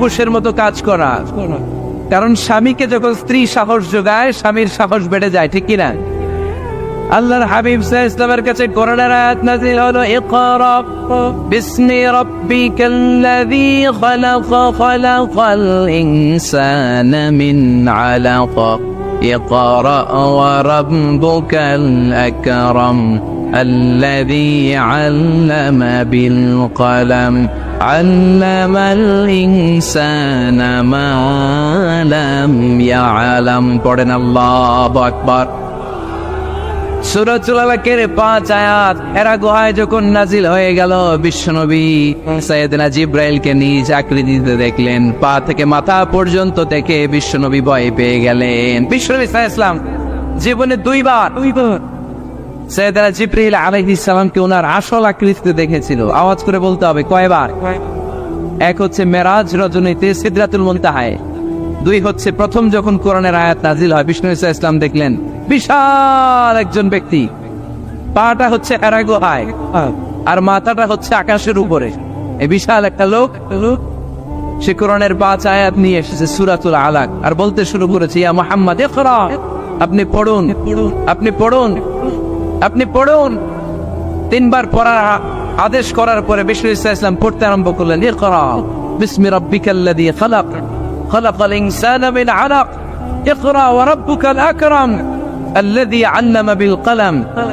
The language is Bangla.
পুরুষের মতো কাজ করা, কারণ স্বামীকে যখন স্ত্রী সাহস যোগায় স্বামীর সাহস বেড়ে যায়, ঠিক কিনা? আল্লাহর হাবিব সাল্লাল্লাহু আলাইহি ওয়াসাল্লামের কাছে কোরআনের আয়াত নাযিল হলো, ইকরা বিসমি রাব্বিকাল্লাযী খালাক খালাকাল ইনসানা মিন আলাক ইকরা ওয়া রাব্বুকাল আকরাম الذي علم بالقلم علم الإنسان ما لم يعلم পড়েন আল্লাহু আকবার। সূরাতুল আলাকের 5 আয়াত হেরা গুহায় যখন নাজিল হয়ে গেল, বিশ্বনবী সাইয়েদনা জিবরাইলকে নিজ আকৃতিতে দেখলেন, পা থেকে মাথা পর্যন্ত দেখে বিশ্বনবী ভয় পেয়ে গেলেন। বিশ্বনবী সাল্লাল্লাহু আলাইহি ওয়াসাল্লাম জীবনে দুইবার সাইয়েদনা জিবরাইল আলাইহিস সালামকে ওনার আসল আকৃতিতে দেখেছিল। আওয়াজ করে বলতে হবে কয়বার? এক হচ্ছে মেরাজ রজনীতে সিদরাতুল মুনতাহায়, দুই হচ্ছে প্রথম যখন কোরআনের আয়াত নাজিল হয় বিষ্ণু ইসা ইসলাম দেখলেন বিশাল একজন ব্যক্তি, পাটা হচ্ছে হেরা গুহায় আর মাথাটা হচ্ছে আকাশের উপরে, এই বিশাল একটা লোক সে কোরআনের 5 আয়াত নিয়ে এসেছে সূরাতুল আলাক, আর বলতে শুরু করেছে, ইয়া মুহাম্মদ ইকরা, আপনি পড়ুন, আপনি পড়ুন, আপনি পড়ুন। 3 বার পড়ার আদেশ করার পরে বিষ্ণু ইসা ইসলাম পড়তে আরম্ভ করলেন, ইকরা বিসমি রাব্বিকাল্লাযী খালাক খালাকাল ইনসানা মিন আলাক ইকরা ওয়া রাব্বুকাল আকরাম الذي علم بالقلم